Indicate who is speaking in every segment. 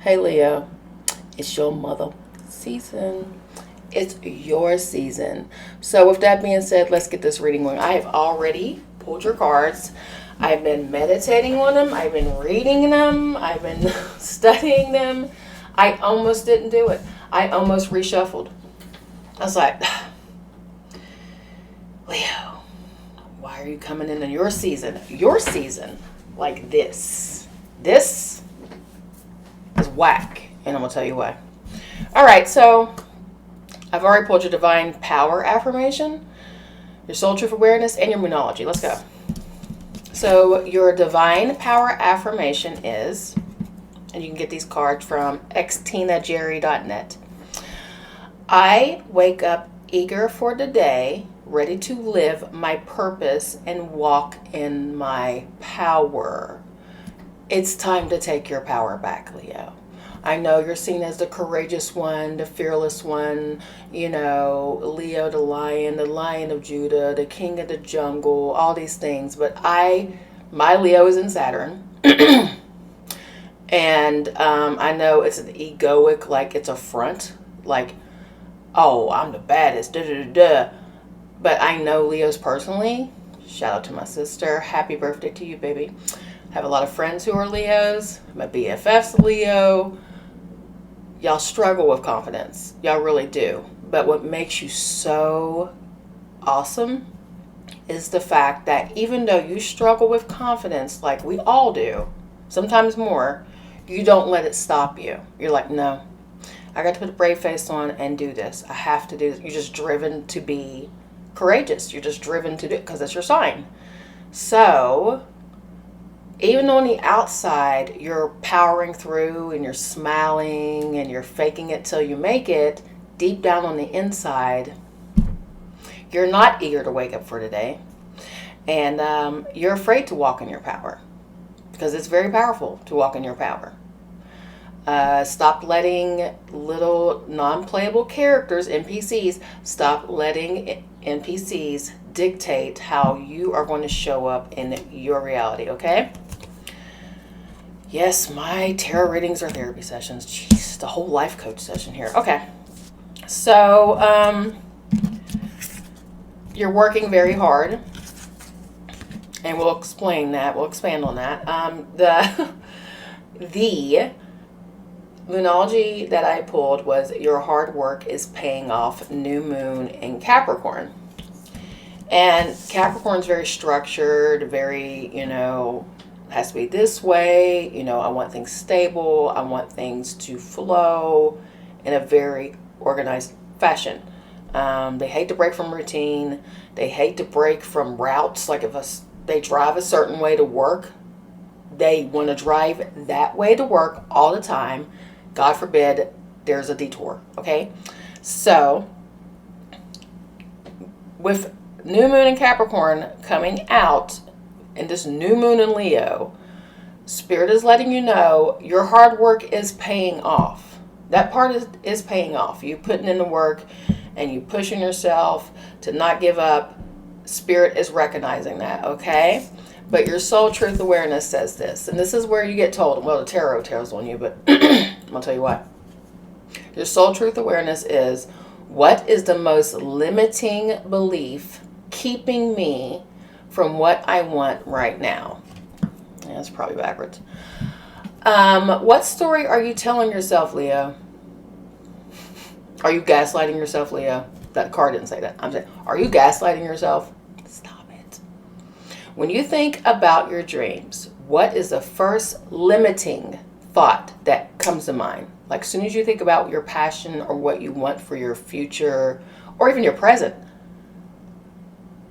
Speaker 1: Hey Leo, it's your mother season. It's your season. So, with that being said, let's get this reading going. I have already pulled your cards. I've been meditating on them. I've been reading them. I've been studying them. I almost didn't do it. I almost reshuffled. I was like, Leo, why are you coming into your season? Your season like this. This is whack. And I'm going to tell you why. All right, so I've already pulled your divine power affirmation, your soul truth awareness, and your moonology. Let's go. So your divine power affirmation is, and you can get these cards from xtinajerry.net. I wake up eager for the day, ready to live my purpose and walk in my power. It's time to take your power back, Leo. I know you're seen as the courageous one, the fearless one, Leo the Lion of Judah, the king of the jungle, all these things. But my Leo is in Saturn. And I know it's an egoic, like it's a front, like, oh, I'm the baddest, da da da da. But I know Leos personally. Shout out to my sister. Happy birthday to you, baby. I have a lot of friends who are Leos. My BFF's Leo. Y'all struggle with confidence. Y'all really do. But what makes you so awesome is the fact that even though you struggle with confidence, like we all do, sometimes more, you don't let it stop you. You're like, no, I got to put a brave face on and do this. I have to do this. You're just driven to be courageous. You're just driven to do it because that's your sign. So even on the outside, you're powering through and you're smiling and you're faking it till you make it. Deep down on the inside, you're not eager to wake up for today. And you're afraid to walk in your power because it's very powerful to walk in your power. Stop letting little non-playable characters, NPCs, stop letting NPCs dictate how you are going to show up in your reality, okay? Yes, my tarot readings are therapy sessions. Jeez, the whole life coach session here. Okay. So, you're working very hard. And we'll explain that. We'll expand on that. The Moonology that I pulled was your hard work is paying off, new moon in Capricorn. And Capricorn's very structured, very, has to be this way. I want things stable. I want things to flow in a very organized fashion. They hate to break from routine. They hate to break from routes. Like if they drive a certain way to work, they want to drive that way to work all the time. God forbid there's a detour. Okay? So with new moon in Capricorn coming out, and this new moon in Leo, Spirit is letting you know your hard work is paying off. That part is paying off. You putting in the work and you pushing yourself to not give up. Spirit is recognizing that, okay? But your soul truth awareness says this. And this is where you get told, well, the tarot tells on you, but I'll tell you what. Your soul truth awareness is, what is the most limiting belief keeping me from what I want right now? Yeah, that's probably backwards. What story are you telling yourself, Leo? Are you gaslighting yourself, Leo? That card didn't say that. I'm saying, are you gaslighting yourself? Stop it. When you think about your dreams, what is the first limiting thought that comes to mind? Like as soon as you think about your passion or what you want for your future or even your present,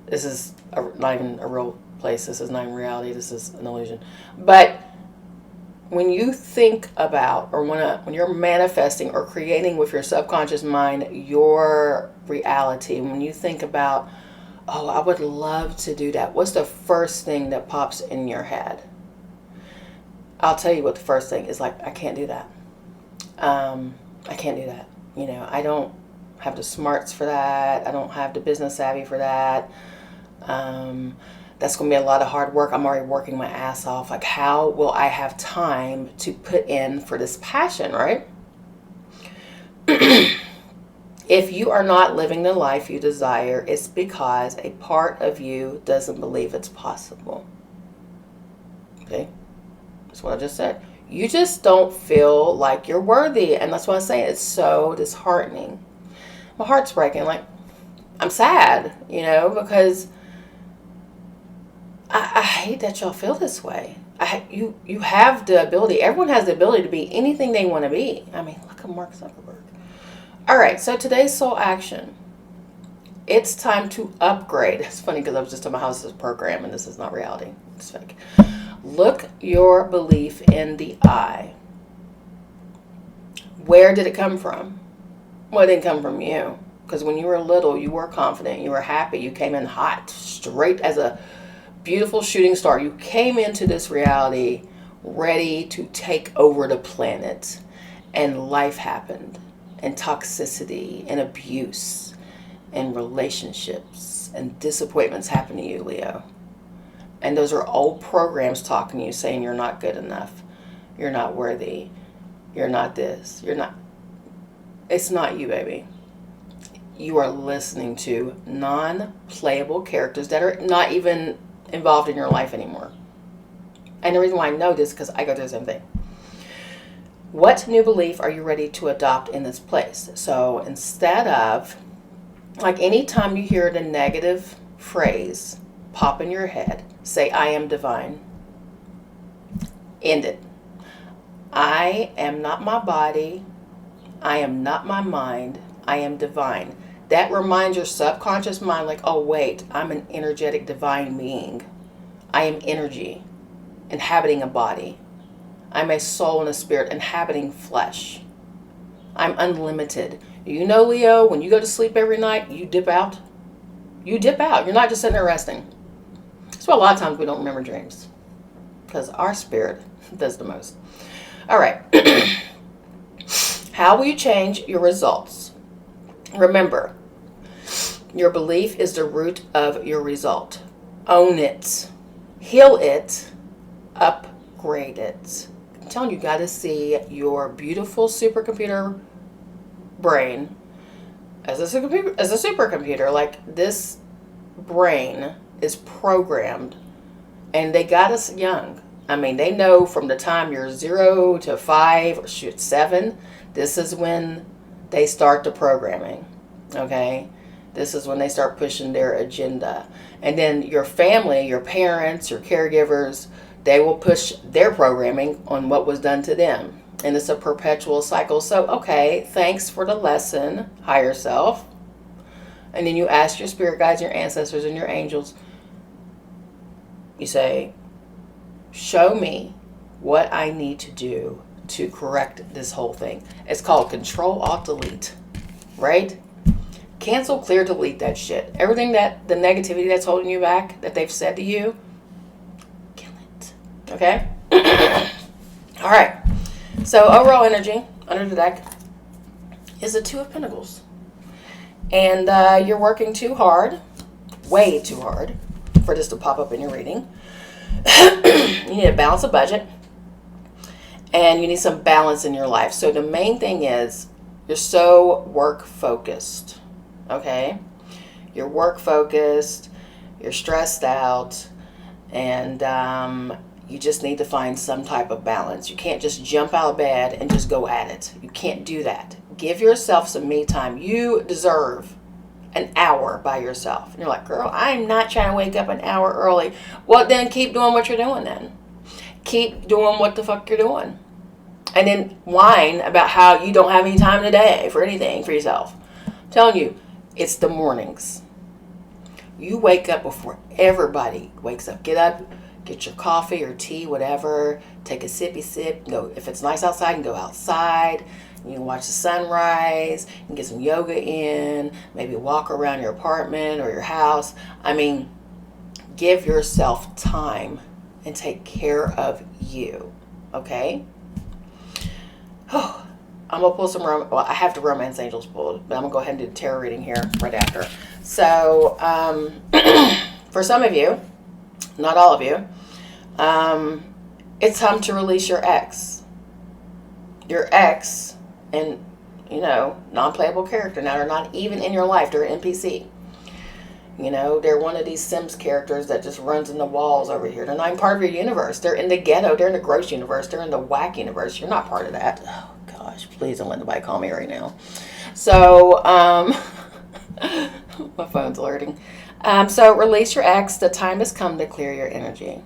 Speaker 1: this is not even a real place. This is not even reality. This is an illusion. But when you think about or when you're manifesting or creating with your subconscious mind your reality, when you think about, oh, I would love to do that, what's the first thing that pops in your head? I'll tell you what the first thing is. Like, I can't do that. I can't do that. I don't have the smarts for that. I don't have the business savvy for that. That's going to be a lot of hard work. I'm already working my ass off. Like, how will I have time to put in for this passion, right? If you are not living the life you desire, it's because a part of you doesn't believe it's possible. Okay? That's what I just said. You just don't feel like you're worthy. And that's what I'm saying. It's so disheartening. My heart's breaking. Like, I'm sad, because I hate that y'all feel this way. You have the ability. Everyone has the ability to be anything they want to be. I mean, look at Mark Zuckerberg. All right, so today's soul action. It's time to upgrade. It's funny because I was just on my house's program, and this is not reality. It's fake. Look your belief in the eye. Where did it come from? Well, it didn't come from you. Because when you were little, you were confident. You were happy. You came in hot, straight as a beautiful shooting star. You came into this reality ready to take over the planet. And life happened. And toxicity and abuse and relationships and disappointments happen to you, Leo. And those are old programs talking to you, saying you're not good enough, you're not worthy, you're not this, you're not. It's not you, baby. You are listening to non-playable characters that are not even involved in your life anymore. And the reason why I know this is because I go through the same thing. What new belief are you ready to adopt in this place? So instead of, like, anytime you hear the negative phrase pop in your head, say, I am divine. End it. I am not my body. I am not my mind. I am divine. That reminds your subconscious mind, like, oh, wait, I'm an energetic divine being. I am energy inhabiting a body. I'm a soul and a spirit inhabiting flesh. I'm unlimited. Leo, when you go to sleep every night, you dip out. You dip out. You're not just sitting there resting. That's why a lot of times we don't remember dreams. Because our spirit does the most. All right. How will you change your results? Remember, your belief is the root of your result. Own it. Heal it. Upgrade it. I'm telling you, got to see your beautiful supercomputer brain as a supercomputer. Like, this brain is programmed, and they got us young. I mean, they know from the time you're 0 to 5 or 7, this is when they start the programming. Okay? This is when they start pushing their agenda. And then your family, your parents, your caregivers, they will push their programming on what was done to them. And it's a perpetual cycle. So, okay, thanks for the lesson, higher self. And then you ask your spirit guides, your ancestors, and your angels. You say, show me what I need to do to correct this whole thing. It's called Control-Alt-Delete, right? Cancel, clear, delete that shit. Everything that, the negativity that's holding you back, that they've said to you, kill it. Okay? All right. So overall energy under the deck is the Two of Pentacles. And you're working too hard, way too hard, for this to pop up in your reading. You need to balance a budget. And you need some balance in your life. So the main thing is you're so work focused. Okay? You're work focused. You're stressed out. And you just need to find some type of balance. You can't just jump out of bed and just go at it. You can't do that. Give yourself some me time. You deserve an hour by yourself. And you're like, girl, I'm not trying to wake up an hour early. Well, then keep doing what you're doing then. Keep doing what the fuck you're doing. And then whine about how you don't have any time today for anything for yourself. I'm telling you, it's the mornings. You wake up before everybody wakes up. Get up, get your coffee or tea, whatever. Take a sippy sip. Go, if it's nice outside, you can go outside. You can watch the sunrise. You can get some yoga in. Maybe walk around your apartment or your house. I mean, give yourself time and take care of you. Okay? Oh, I'm going to pull some, well, I have the Romance Angels pulled, but I'm going to go ahead and do the tarot reading here right after. So, for some of you, Not all of you. It's time to release your ex. Your ex and, non-playable character. Now, they're not even in your life. They're an NPC. They're one of these Sims characters that just runs in the walls over here. They're not even part of your universe. They're in the ghetto. They're in the gross universe. They're in the whack universe. You're not part of that. Oh, gosh. Please don't let nobody call me right now. So, my phone's alerting. So, release your ex. The time has come to clear your energy.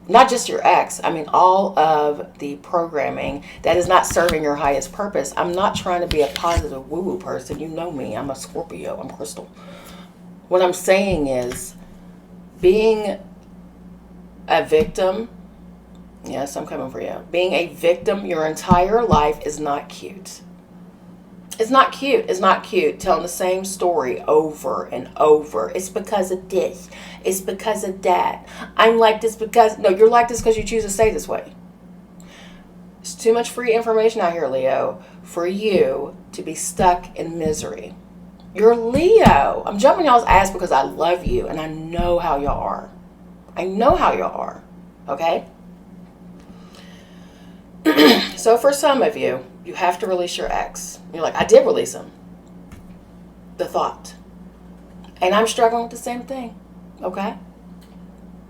Speaker 1: Not just your ex. I mean, all of the programming that is not serving your highest purpose. I'm not trying to be a positive woo-woo person. You know me. I'm a Scorpio. I'm Crystal. What I'm saying is, being a victim, yes, I'm coming for you. Being a victim your entire life is not cute. It's not cute. It's not cute. Telling the same story over and over. It's because of this. It's because of that. I'm like this because... No, you're like this because you choose to stay this way. It's too much free information out here, Leo, for you to be stuck in misery. You're Leo. I'm jumping y'all's ass because I love you and I know how y'all are. I know how y'all are. Okay? So for some of you, you have to release your ex. You're like, I did release him. The thought. And I'm struggling with the same thing. Okay?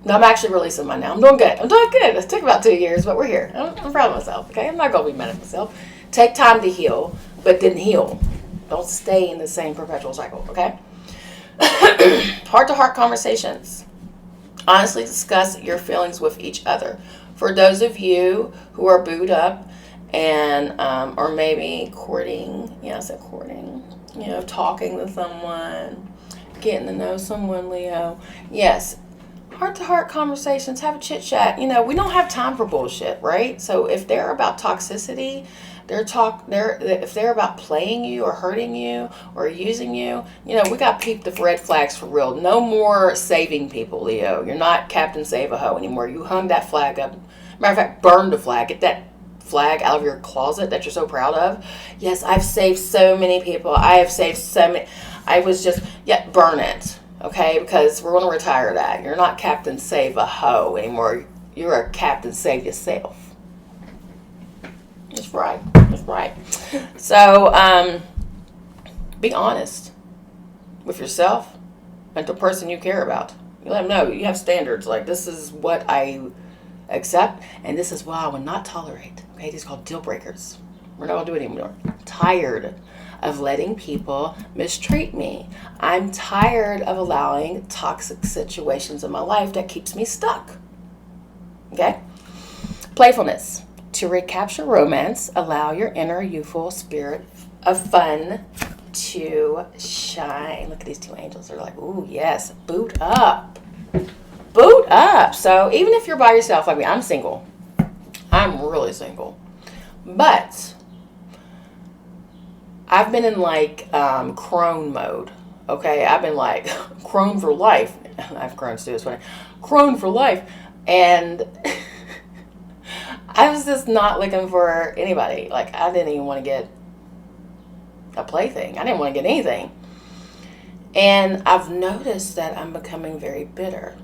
Speaker 1: No, I'm actually releasing mine now. I'm doing good. It took about 2 years, but we're here. I'm proud of myself. Okay? I'm not going to be mad at myself. Take time to heal, but then heal. Don't stay in the same perpetual cycle, okay? Heart-to-heart conversations. Honestly discuss your feelings with each other. For those of you who are booed up and or maybe courting, courting, talking to someone, getting to know someone, Leo. Yes, heart-to-heart conversations, have a chit-chat. We don't have time for bullshit, right? So if they're about toxicity, if they're about playing you or hurting you or using you, we got to peep the red flags for real. No more saving people, Leo. You're not Captain Save-A-Ho anymore. You hung that flag up. Matter of fact, burn the flag. Get that flag out of your closet that you're so proud of. Yes, I've saved so many people. I have saved so many. Burn it. Okay? Because we're going to retire that. You're not Captain Save-A-Ho anymore. You're a Captain Save Yourself. That's right. That's right. So, be honest with yourself and the person you care about. You let them know you have standards. Like, this is what I accept, and this is what I will not tolerate. Okay, these are called deal breakers. We're not going to do it anymore. I'm tired of letting people mistreat me. I'm tired of allowing toxic situations in my life that keeps me stuck. Okay? Playfulness. To recapture romance, allow your inner youthful spirit of fun to shine. Look at these two angels. They're like, ooh, yes, boot up. Boot up. So even if you're by yourself, like me, I'm single. I'm really single. But I've been in like crone mode. Okay, I've been like crone for life. I have crones too, it's funny. Crone for life. And I was just not looking for anybody. Like, I didn't even want to get a plaything. I didn't want to get anything. And I've noticed that I'm becoming very bitter,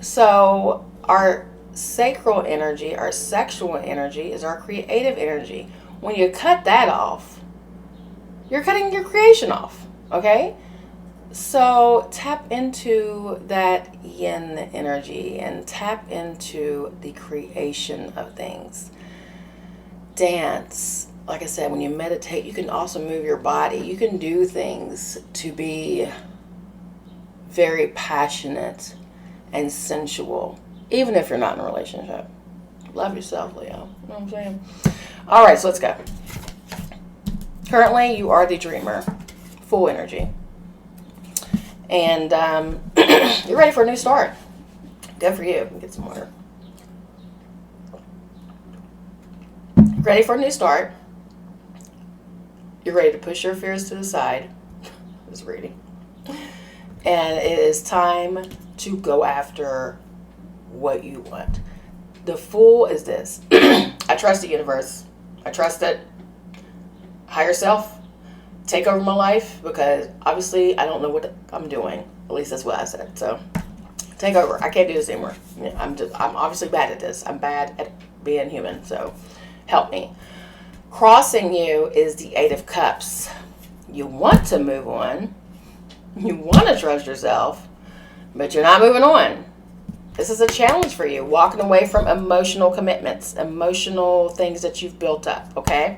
Speaker 1: So our sacral energy, our sexual energy is our creative energy. When you cut that off, you're cutting your creation off, okay? So tap into that yin energy and tap into the creation of things. Dance. Like I said, when you meditate, you can also move your body. You can do things to be very passionate and sensual, even if you're not in a relationship. Love yourself, Leo. You know what I'm saying? All right, so let's go. Currently, you are the dreamer. Full energy. And you're ready for a new start. Good for you. Get some water. Ready for a new start. You're ready to push your fears to the side. I was reading. And it is time to go after what you want. The Fool is this. I trust the universe. I trust it. Higher self. Take over my life, because obviously I don't know what I'm doing. At least that's what I said. So take over. I can't do this anymore. I'm obviously bad at this. I'm bad at being human, so help me. Crossing you is the Eight of Cups. You want to move on. You want to trust yourself, but you're not moving on. This is a challenge for you, walking away from emotional commitments, emotional things that you've built up, okay?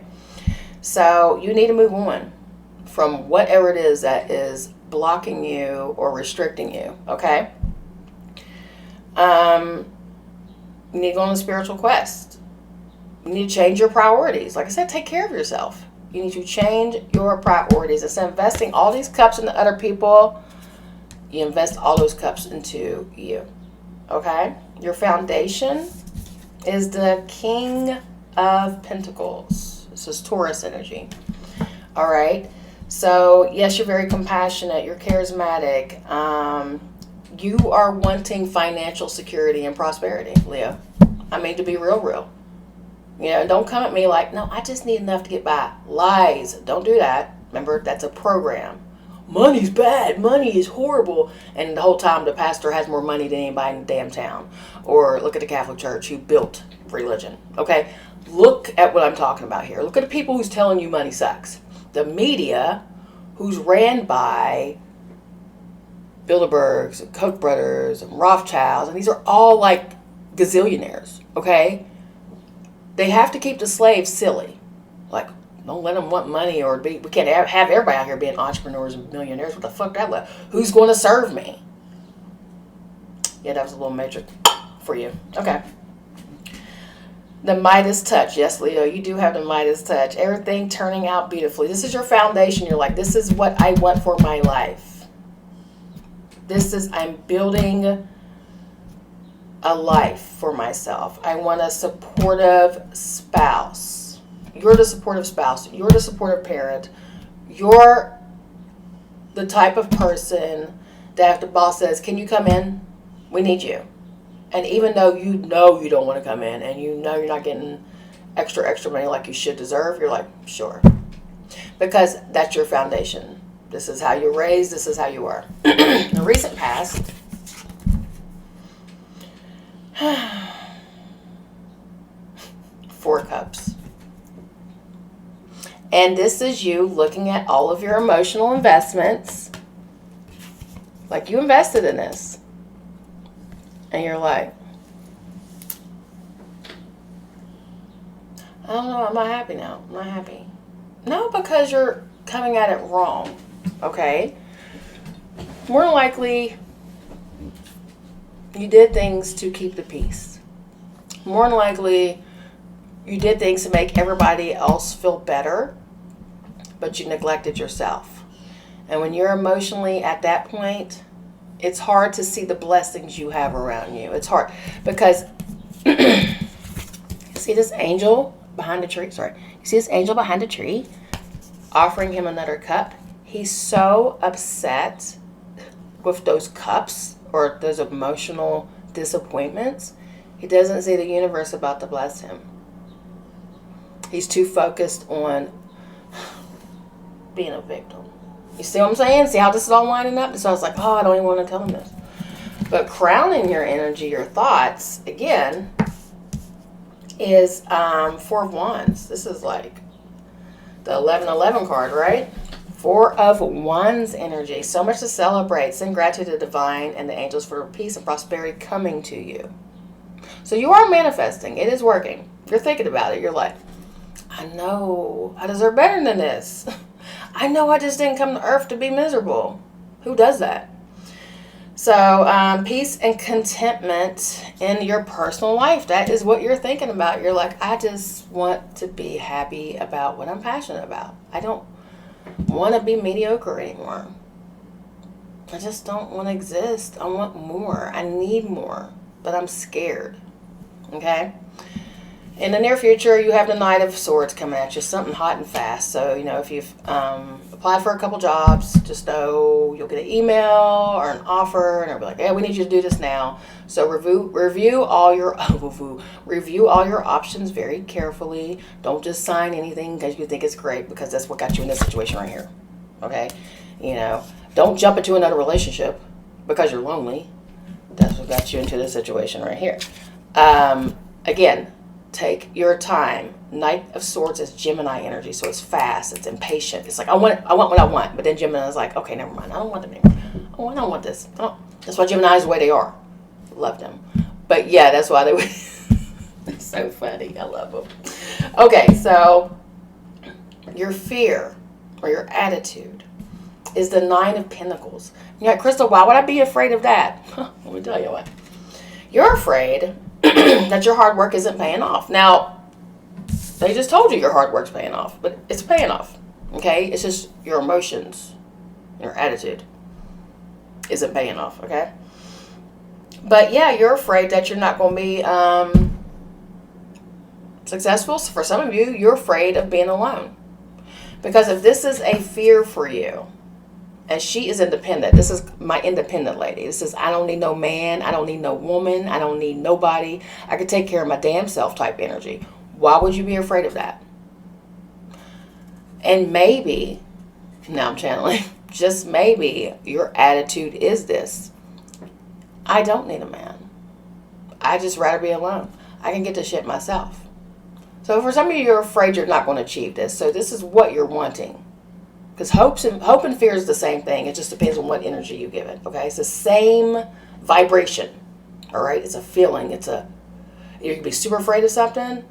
Speaker 1: So you need to move on from whatever it is that is blocking you or restricting you, okay? You need to go on a spiritual quest. You need to change your priorities. Like I said, take care of yourself. You need to change your priorities. Instead of investing all these cups into other people, you invest all those cups into you. Okay? Your foundation is the King of Pentacles. This is Taurus energy. All right? So, yes, you're very compassionate. You're charismatic. You are wanting financial security and prosperity, Leo. I mean, to be real. You know, don't come at me like, no, I just need enough to get by. Lies. Don't do that. Remember, that's a program. Money's bad. Money is horrible. And the whole time the pastor has more money than anybody in the damn town. Or look at the Catholic Church who built religion. Okay? Look at what I'm talking about here. Look at the people who's telling you money sucks. The media who's ran by Bilderbergs and Koch brothers and Rothschilds. And these are all like gazillionaires. Okay? They have to keep the slaves silly. Like, don't let them want money or be. We can't have everybody out here being entrepreneurs and millionaires. What the fuck that was? Who's going to serve me? Yeah, that was a little matrix for you. Okay. The Midas touch. Yes, Leo, you do have the Midas touch. Everything turning out beautifully. This is your foundation. You're like, this is what I want for my life. I'm building a life for myself. I want a supportive spouse. You're the supportive spouse. You're the supportive parent. You're the type of person that if the boss says, can you come in? We need you. And even though you know you don't want to come in and you know you're not getting extra money like you should deserve, you're like, sure. Because that's your foundation. This is how you're raised. This is how you are. In the recent past, Four Cups. And this is you looking at all of your emotional investments. Like you invested in this. And you're like, I don't know, I'm not happy now. I'm not happy. No, because you're coming at it wrong. Okay? More than likely, you did things to keep the peace. More than likely, you did things to make everybody else feel better, but you neglected yourself. And when you're emotionally at that point, it's hard to see the blessings you have around you. It's hard because see this angel behind the tree? Sorry. You see this angel behind the tree offering him another cup? He's so upset with those cups or those emotional disappointments. He doesn't see the universe about to bless him. He's too focused on being a victim. You see what I'm saying? See how this is all winding up? So I was like, oh, I don't even want to tell him this. But crowning your energy, your thoughts, again, is Four of Wands. This is like the 1111 card, right? Four of Wands energy. So much to celebrate. Send gratitude to the divine and the angels for peace and prosperity coming to you. So you are manifesting. It is working. You're thinking about it. You're like, I know I deserve better than this. I know I just didn't come to earth to be miserable. Who does that? So peace and contentment in your personal life. That is what you're thinking about. You're like, I just want to be happy about what I'm passionate about. I don't want to be mediocre anymore. I just don't want to exist. I want more. I need more. But I'm scared. Okay? In the near future, you have the Knight of Swords coming at you, something hot and fast. So, if you've applied for a couple jobs, just know you'll get an email or an offer, and they'll be like, "Yeah, we need you to do this now." So review all your options very carefully. Don't just sign anything because you think it's great, because that's what got you in this situation right here. Okay, don't jump into another relationship because you're lonely. That's what got you into this situation right here. Again, take your time. Knight of Swords is Gemini energy, so it's fast, it's impatient. It's like, I want what I want. But then Gemini is like, okay, never mind. I don't want them anymore. Oh, I don't want this. That's why Gemini is the way they are. Love them. But yeah, that's why they would. It's so funny. I love them. Okay, so your fear or your attitude is the Nine of Pentacles. You're like, Crystal, why would I be afraid of that? Let me tell you what. You're afraid that your hard work isn't paying off. Now, they just told you your hard work's paying off, but it's paying off. Okay? It's just your emotions, your attitude isn't paying off. Okay? But yeah, you're afraid that you're not going to be successful. So for some of you, you're afraid of being alone. Because if this is a fear for you, and she is independent. This is my independent lady. This is, I don't need no man. I don't need no woman. I don't need nobody. I can take care of my damn self type energy. Why would you be afraid of that? And maybe, now I'm channeling, just maybe your attitude is this. I don't need a man. I just rather be alone. I can get this shit myself. So for some of you, you're afraid you're not going to achieve this. So this is what you're wanting. Because hope and fear is the same thing. It just depends on what energy you give it. Okay, it's the same vibration. All right, it's a feeling. You can be super afraid of something,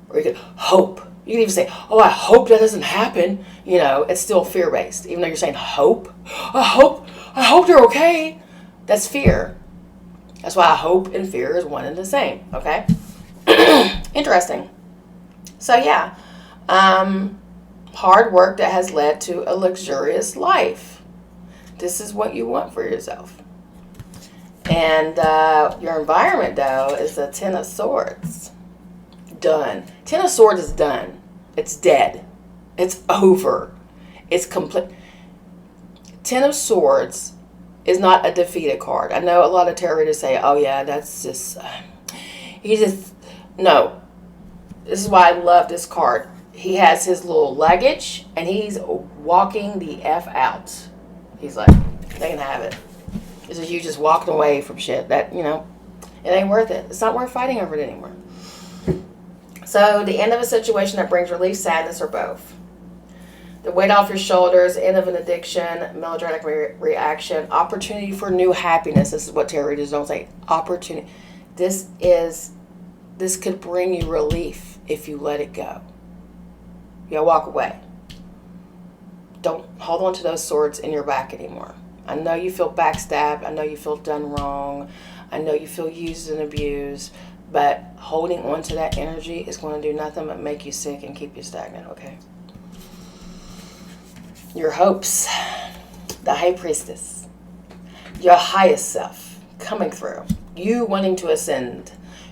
Speaker 1: or you can hope. You can even say, "Oh, I hope that doesn't happen." You know, it's still fear-based, even though you're saying hope. I hope they're okay. That's fear. That's why hope and fear is one and the same. Okay, interesting. So yeah. Hard work that has led to a luxurious life. This is what you want for yourself. And your environment, though, is the Ten of Swords. Done. Ten of Swords is done. It's dead. It's over. It's complete. Ten of Swords is not a defeated card. I know a lot of tarot readers say, oh, yeah, that's just... No. This is why I love this card. He has his little luggage, and he's walking the F out. He's like, they can have it. This is you just walking away from shit that, you know, it ain't worth it. It's not worth fighting over it anymore. So the end of a situation that brings relief, sadness, or both. The weight off your shoulders, end of an addiction, melodramatic reaction, opportunity for new happiness. This is what tarot readers don't say. Opportunity. This could bring you relief if you let it go. You gotta walk away. Don't hold on to those swords in your back anymore. I know you feel backstabbed. I know you feel done wrong. I know you feel used and abused. But holding on to that energy is going to do nothing but make you sick and keep you stagnant, okay? Your hopes. The High Priestess. Your highest self coming through. You wanting to ascend.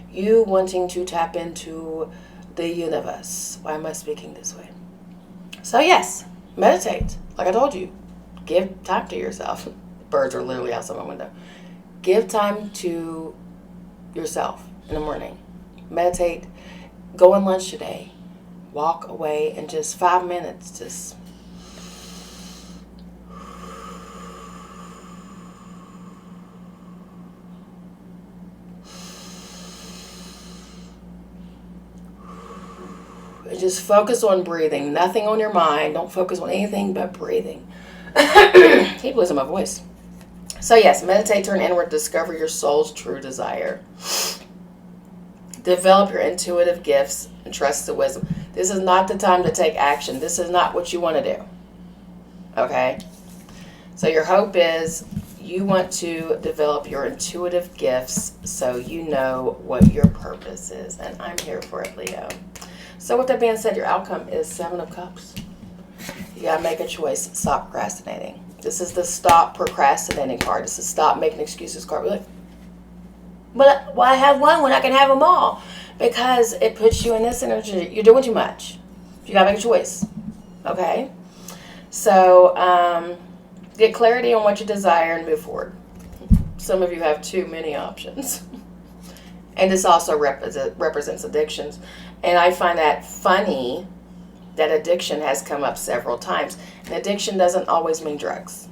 Speaker 1: You wanting to tap into the universe. Why am I speaking this way? So yes, meditate. Like I told you, give time to yourself. Birds are literally outside my window. Give time to yourself in the morning. Meditate. Go on lunch today. Walk away and just 5 minutes. Just just focus on breathing. Nothing on your mind. Don't focus on anything but breathing. Keep losing my voice. So yes, meditate, turn inward, discover your soul's true desire. Develop your intuitive gifts and trust the wisdom. This is not the time to take action. This is not what you want to do. Okay? So your hope is you want to develop your intuitive gifts so you know what your purpose is. And I'm here for it, Leo. So with that being said, your outcome is 7 of Cups. You got to make a choice. Stop procrastinating. This is the stop procrastinating card. This is stop making excuses card. We're like, but why have one when I can have them all? Because it puts you in this energy. You're doing too much. You got to make a choice. Okay? So get clarity on what you desire and move forward. Some of you have too many options. And this also represents addictions. And I find that funny that addiction has come up several times. And addiction doesn't always mean drugs.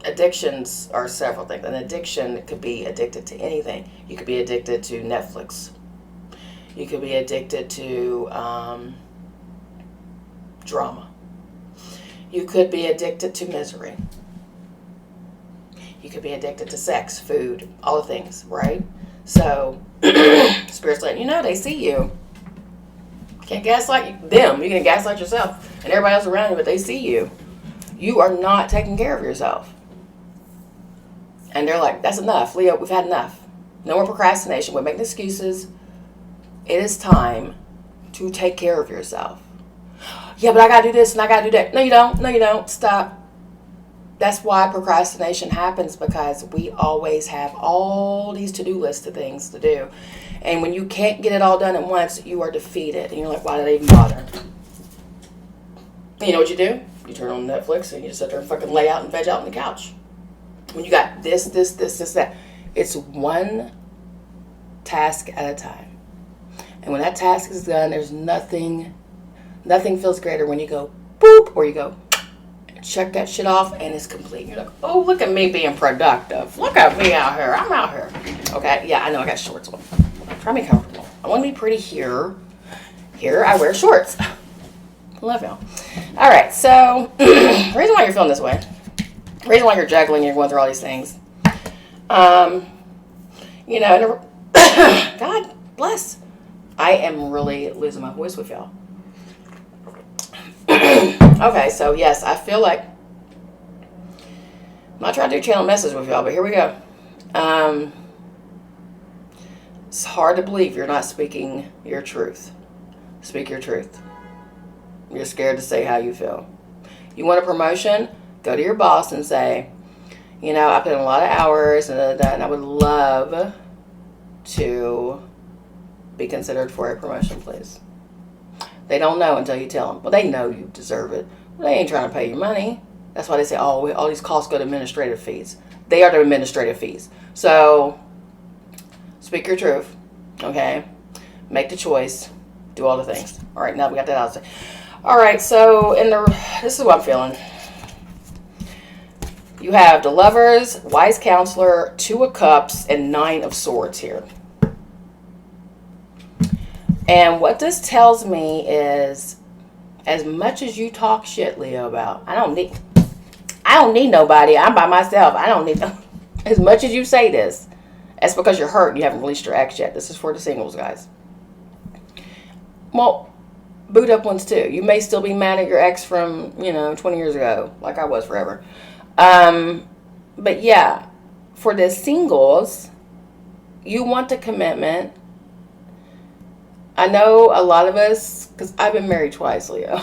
Speaker 1: addictions are several things. An addiction could be addicted to anything. You could be addicted to Netflix. You could be addicted to drama. You could be addicted to misery. You could be addicted to sex, food, all the things, right? So, Spirit's letting you know they see you. You can't gaslight them. You can gaslight yourself and everybody else around you, but they see you. You are not taking care of yourself. And they're like, that's enough. Leo, we've had enough. No more procrastination. We're making excuses. It is time to take care of yourself. Yeah, but I got to do this and I got to do that. No, you don't. No, you don't. Stop. That's why procrastination happens, because we always have all these to-do lists of things to do. And when you can't get it all done at once, you are defeated. And you're like, why did I even bother? And you know what you do? You turn on Netflix and you just sit there and fucking lay out and veg out on the couch. When you got this, that. It's one task at a time. And when that task is done, there's nothing feels greater when you go boop, or you go check that shit off and it's complete. You're like, oh, look at me being productive. Look at me out here. I'm out here. Okay, yeah, I know I got shorts on. Try to be comfortable. I want to be pretty here. Here, I wear shorts. Love y'all. All right, so the reason why you're feeling this way, the reason why you're juggling, you're going through all these things, you know, God bless. I am really losing my voice with y'all. Okay, so yes, I feel like I'm not trying to do channel message with y'all, but here we go. It's hard to believe you're not speaking your truth. Speak your truth. You're scared to say how you feel. You want a promotion? Go to your boss and say, you know, I put in a lot of hours and I would love to be considered for a promotion, please. They don't know until you tell them. Well, they know you deserve it. Well, they ain't trying to pay you money. That's why they say, oh, all these costs go to administrative fees. They are the administrative fees. So, speak your truth, okay? Make the choice. Do all the things. All right, now we got that out. All right, so this is what I'm feeling. You have the Lovers, Wise Counselor, Two of Cups, and Nine of Swords here. And what this tells me is, as much as you talk shit, Leo, about, I don't need nobody. I'm by myself. I don't need no. As much as you say this, that's because you're hurt and you haven't released your ex yet. This is for the singles, guys. Well, boot up ones too. You may still be mad at your ex from, 20 years ago, like I was forever. But yeah, for the singles, you want the commitment. I know a lot of us, because I've been married twice, Leo.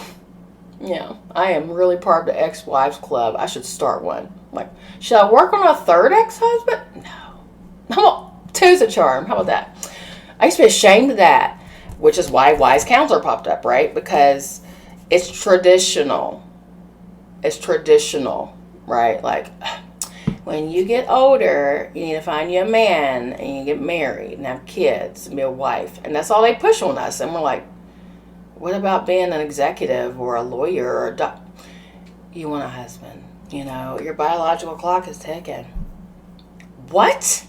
Speaker 1: Yeah, I am really part of the ex-wives club. I should start one. Like, should I work on a third ex-husband? No. Two's a charm. How about that? I used to be ashamed of that, which is why Wise Counselor popped up, right? Because it's traditional. It's traditional, right? Like, when you get older, you need to find you a man and you get married and have kids and be a wife. And that's all they push on us. And we're like, what about being an executive or a lawyer or a doc? You want a husband. Your biological clock is ticking. What?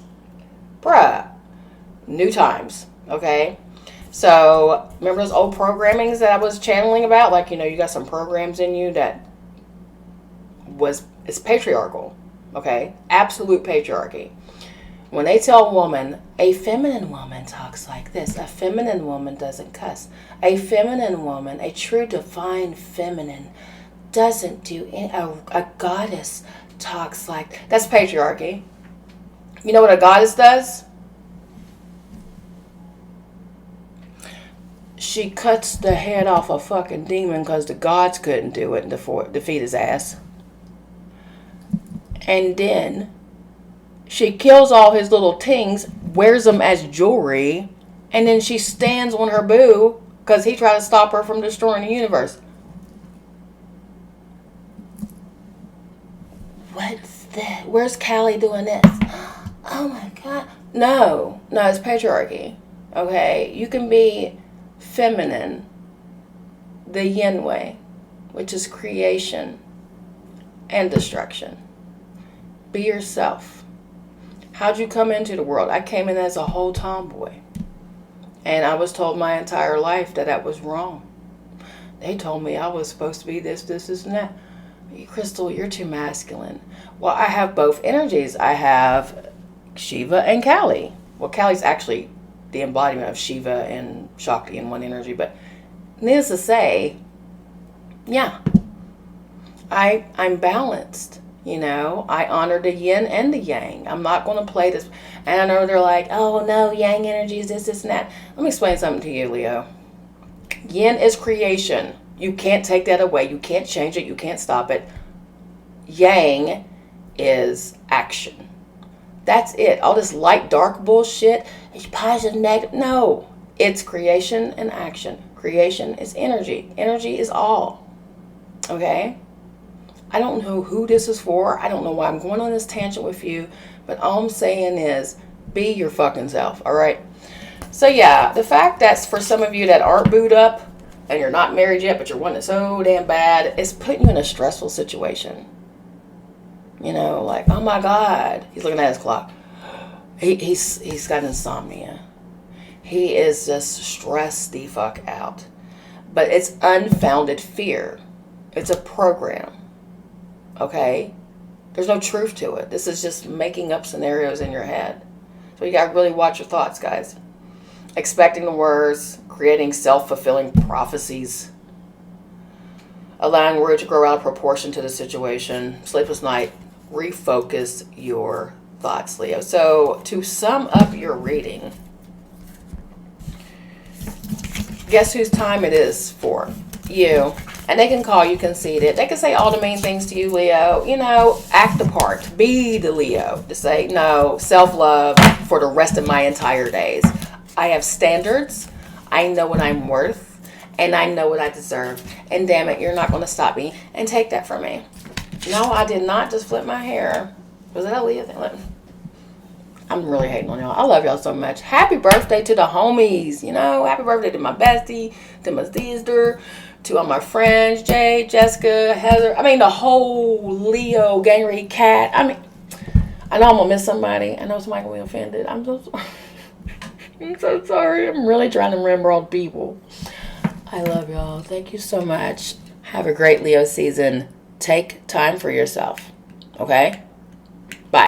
Speaker 1: Bruh. New times, okay? So, remember those old programmings that I was channeling about? Like, you got some programs in you that it's patriarchal. Okay, absolute patriarchy. When they tell a woman, a feminine woman talks like this. A feminine woman doesn't cuss. A feminine woman, a true divine feminine, doesn't do any, a goddess talks like, that's patriarchy. You know what a goddess does? She cuts the head off a fucking demon because the gods couldn't do it and defeat his ass. And then she kills all his little tings, wears them as jewelry, and then she stands on her boo because he tried to stop her from destroying the universe. What's that? Where's Callie doing this? Oh my God. No, it's patriarchy. Okay? You can be feminine, the yin way, which is creation and destruction. Be yourself. How'd you come into the world? I came in as a whole tomboy. And I was told my entire life that that was wrong. They told me I was supposed to be this, and that. Crystal, you're too masculine. Well, I have both energies. I have Shiva and Kali. Well, Kali's actually the embodiment of Shiva and Shakti in one energy. But needless to say, yeah, I'm balanced. You know, I honor the yin and the yang. I'm not going to play this. And I know they're like, oh, no, yang energy is this, and that. Let me explain something to you, Leo. Yin is creation. You can't take that away. You can't change it. You can't stop it. Yang is action. That's it. All this light, dark bullshit, it's positive, negative. No. It's creation and action. Creation is energy. Energy is all. Okay? I don't know who this is for. I don't know why I'm going on this tangent with you. But all I'm saying is be your fucking self. All right? So yeah, the fact that for some of you that aren't booed up, and you're not married yet, but you're wanting it so damn bad, it's putting you in a stressful situation. You know, like, oh my God. He's looking at his clock. He's got insomnia. He is just stressed the fuck out. But it's unfounded fear. It's a program. Okay? There's no truth to it. This is just making up scenarios in your head. So you gotta really watch your thoughts, guys. Expecting the worst, creating self-fulfilling prophecies, allowing words to grow out of proportion to the situation, sleepless night, refocus your thoughts, Leo. So to sum up your reading, guess whose time it is for? You. And they can call you conceited. They can say all the mean things to you, Leo. You know, act the part. Be the Leo. To say, no, self-love for the rest of my entire days. I have standards. I know what I'm worth. And I know what I deserve. And damn it, you're not going to stop me and take that from me. No, I did not just flip my hair. Was that a Leo thing? I'm really hating on y'all. I love y'all so much. Happy birthday to the homies. You know, happy birthday to my bestie, to my sister, to all my friends, Jay, Jessica, Heather. I mean, the whole Leo gangery cat. I mean, I know I'm going to miss somebody. I know somebody will be offended. I'm so sorry. I'm so sorry. I'm really trying to remember all the people. I love y'all. Thank you so much. Have a great Leo season. Take time for yourself. Okay?